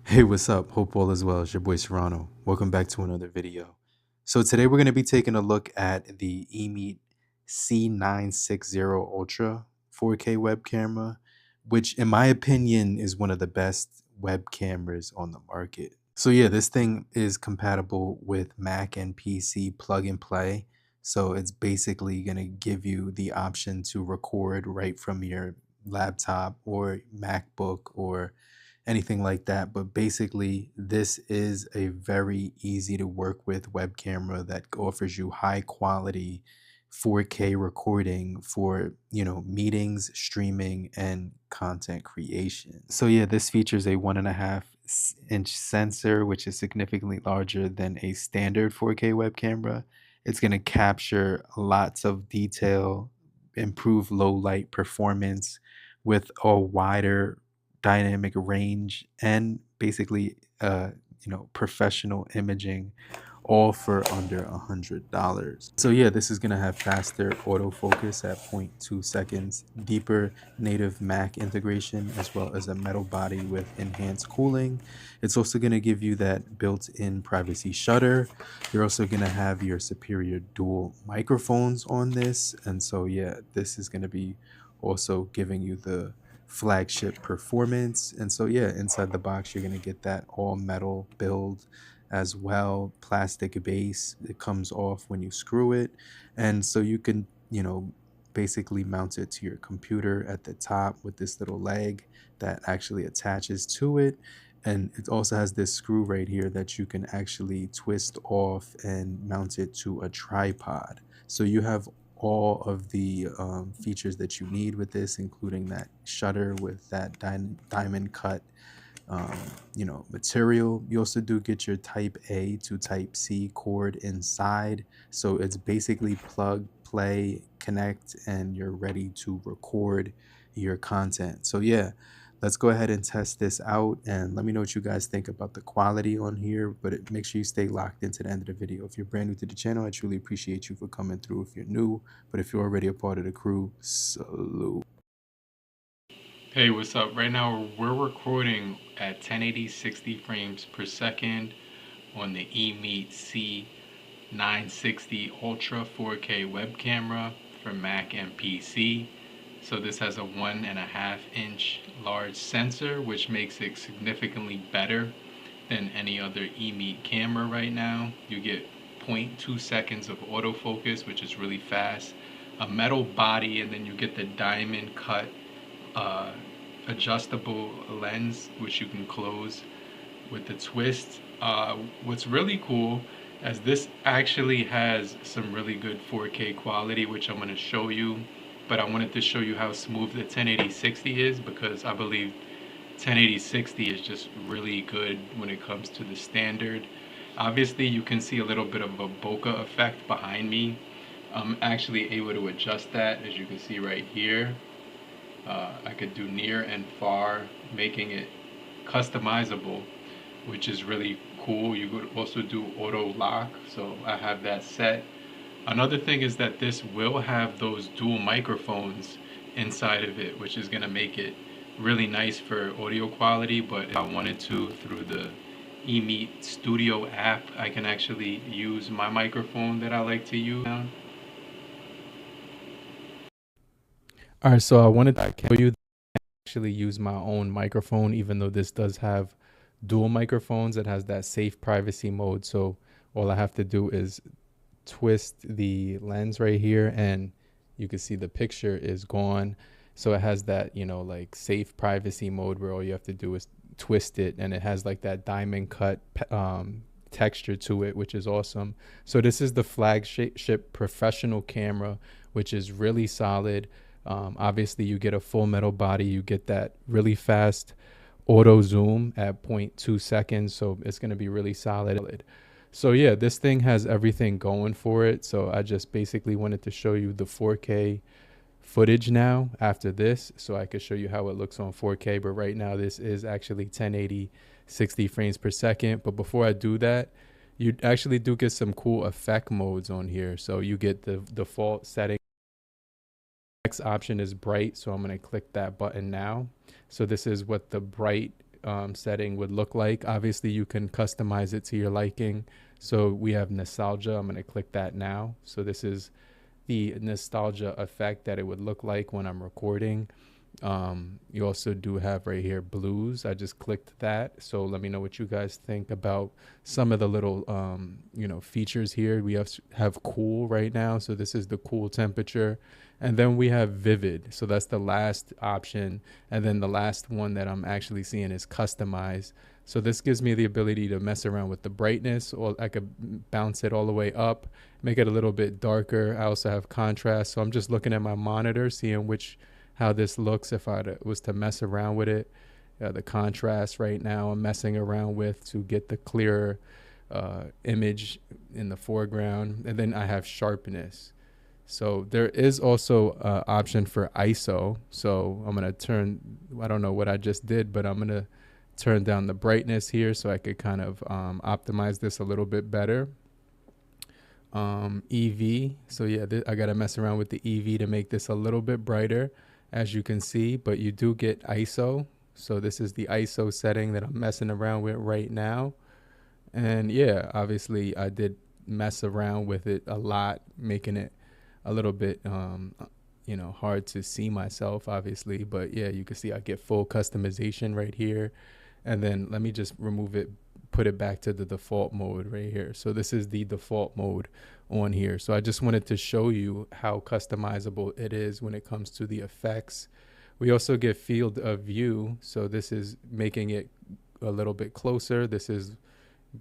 Hey, what's up? Hope all is well. It's your boy Serrano. Welcome back to another video. So today we're going to be taking a look at the EMEET C960 Ultra 4K web camera, which in my opinion is one of the best web cameras on the market. So yeah, this thing is compatible with Mac and PC plug and play. So it's basically going to give you the option to record right from your laptop or MacBook or anything like that. But basically, this is a very easy to work with web camera that offers you high quality 4K recording for, meetings, streaming, and content creation. So yeah, this features a 1.5-inch sensor, which is significantly larger than a standard 4K web camera. It's going to capture lots of detail, improve low light performance with a wider dynamic range, and basically professional imaging, all for under $100. So yeah, this is gonna have faster autofocus at 0.2 seconds, deeper native Mac integration, as well as a metal body with enhanced cooling. It's also gonna give you that built-in privacy shutter. You're also gonna have your superior dual microphones on this, and so yeah, this is gonna be also giving you the flagship performance. And so yeah, inside the box you're going to get that all metal build as well, plastic base. It comes off when you screw it, and so you can basically mount it to your computer at the top with this little leg that actually attaches to it. And it also has this screw right here that you can actually twist off and mount it to a tripod. So you have all of the features that you need with this, including that shutter with that diamond cut, material. You also do get your Type A to Type C cord inside. So it's basically plug, play, connect, and you're ready to record your content. So yeah, let's go ahead and test this out and let me know what you guys think about the quality on here. But make sure you stay locked into the end of the video. If you're brand new to the channel, I truly appreciate you for coming through if you're new. But if you're already a part of the crew, salute. Hey, what's up? Right now we're recording at 1080 60 frames per second on the EMEET C960 Ultra 4K web camera for Mac and PC. So this has a 1.5-inch large sensor, which makes it significantly better than any other EMEET camera right now. You get 0.2 seconds of autofocus, which is really fast, a metal body, and then you get the diamond cut uh, adjustable lens, which you can close with the twist. What's really cool is this actually has some really good 4K quality, which I'm going to show you. But I wanted to show you how smooth the 1080-60 is, because I believe 1080-60 is just really good when it comes to the standard. Obviously, you can see a little bit of a bokeh effect behind me. I'm actually able to adjust that, as you can see right here. I could do near and far, making it customizable, which is really cool. You could also do auto lock, so I have that set. Another thing is that this will have those dual microphones inside of it, which is going to make it really nice for audio quality. But if I wanted to, through the EMEET Studio app, I can actually use my microphone that I like to use. All right, so I wanted to show you actually use my own microphone, even though this does have dual microphones. It has that safe privacy mode. So all I have to do is twist the lens right here and you can see the picture is gone. So it has that, like safe privacy mode where all you have to do is twist it, and it has like that diamond cut texture to it, which is awesome. So this is the flagship professional camera, which is really solid. Obviously you get a full metal body, you get that really fast auto zoom at 0.2 seconds, so it's going to be really solid. So yeah, this thing has everything going for it. So I just basically wanted to show you the 4K footage now after this, so I could show you how it looks on 4K. But right now this is actually 1080 60 frames per second. But before I do that, you actually do get some cool effect modes on here. So you get the default setting. Next option is bright, so I'm going to click that button now. So this is what the bright setting would look like. Obviously, you can customize it to your liking. So we have nostalgia. I'm going to click that now. So this is the nostalgia effect that it would look like when I'm recording. You also do have right here blues. I just clicked that. So let me know what you guys think about some of the little features here. We have cool right now. So this is the cool temperature. And then we have vivid. So that's the last option. And then the last one that I'm actually seeing is customize. So this gives me the ability to mess around with the brightness, or I could bounce it all the way up, make it a little bit darker. I also have contrast. So I'm just looking at my monitor, seeing how this looks if I was to mess around with it. The contrast right now I'm messing around with to get the clearer image in the foreground. And then I have sharpness. So there is also an option for ISO. So I'm going to I don't know what I just did, but I'm going to turn down the brightness here so I could kind of optimize this a little bit better. EV. So yeah, I got to mess around with the EV to make this a little bit brighter, as you can see, but you do get ISO. So this is the ISO setting that I'm messing around with right now. And yeah, obviously I did mess around with it a lot, making it a little bit, hard to see myself, obviously. But yeah, you can see I get full customization right here. And then let me just remove it, put it back to the default mode right here. So this is the default mode on here. So I just wanted to show you how customizable it is when it comes to the effects. We also get field of view. So this is making it a little bit closer.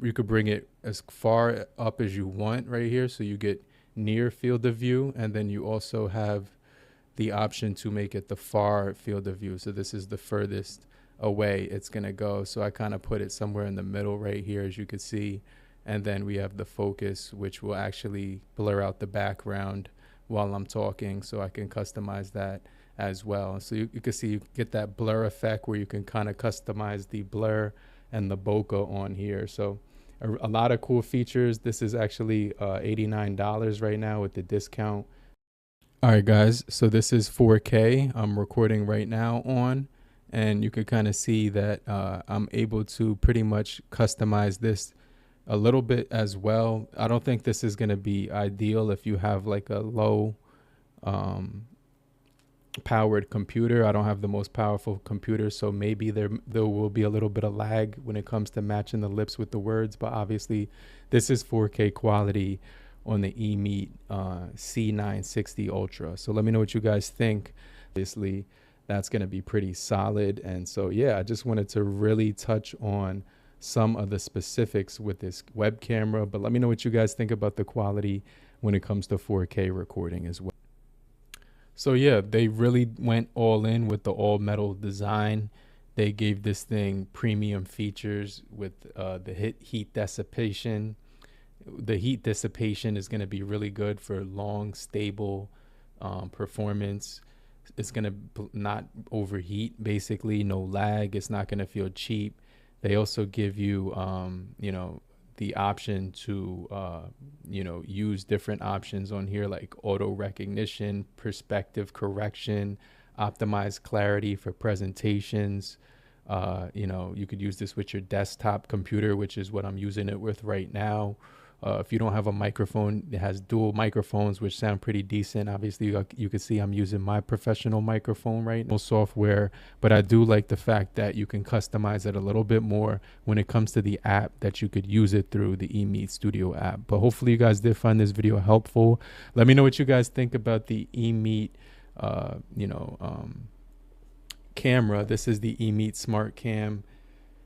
You could bring it as far up as you want right here. So you get near field of view. And then you also have the option to make it the far field of view. So this is the furthest away it's going to go. So I kind of put it somewhere in the middle right here, as you can see. And then we have the focus, which will actually blur out the background while I'm talking. So I can customize that as well. So you can see you get that blur effect where you can kind of customize the blur and the bokeh on here. So a lot of cool features. This is actually $89 right now with the discount. All right, guys. So this is 4K. I'm recording right now on. And you can kind of see that I'm able to pretty much customize this a little bit as well. I don't think this is going to be ideal if you have like a low powered computer. I don't have the most powerful computer, so maybe there will be a little bit of lag when it comes to matching the lips with the words. But obviously, this is 4K quality on the EMEET C960 Ultra. So let me know what you guys think. Obviously, that's going to be pretty solid. And so, yeah, I just wanted to really touch on some of the specifics with this web camera. But let me know what you guys think about the quality when it comes to 4K recording as well. So, yeah, they really went all in with the all metal design. They gave this thing premium features with the heat dissipation. The heat dissipation is going to be really good for long, stable performance. It's going to not overheat, basically, no lag. It's not going to feel cheap. They also give you, the option to, use different options on here like auto recognition, perspective correction, optimize clarity for presentations. You could use this with your desktop computer, which is what I'm using it with right now. If you don't have a microphone, it has dual microphones, which sound pretty decent. Obviously, you can see I'm using my professional microphone right now, software, but I do like the fact that you can customize it a little bit more when it comes to the app, that you could use it through the EMEET Studio app. But hopefully you guys did find this video helpful. Let me know what you guys think about the EMEET, camera. This is the EMEET Smart Cam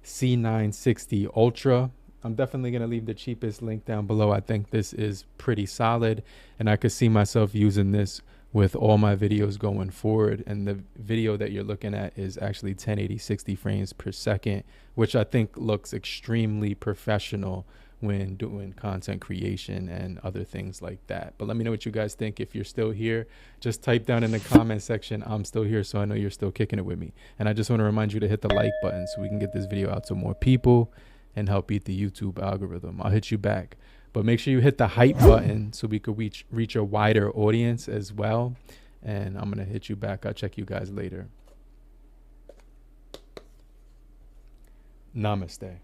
C960 Ultra. I'm definitely going to leave the cheapest link down below. I think this is pretty solid, and I could see myself using this with all my videos going forward. And the video that you're looking at is actually 1080 60 frames per second, which I think looks extremely professional when doing content creation and other things like that. But let me know what you guys think. If you're still here, just type down in the comment section, I'm still here, so I know you're still kicking it with me. And I just want to remind you to hit the like button so we can get this video out to more people and help beat the YouTube algorithm. I'll hit you back. But make sure you hit the hype button so we could reach a wider audience as well. And I'm going to hit you back. I'll check you guys later. Namaste.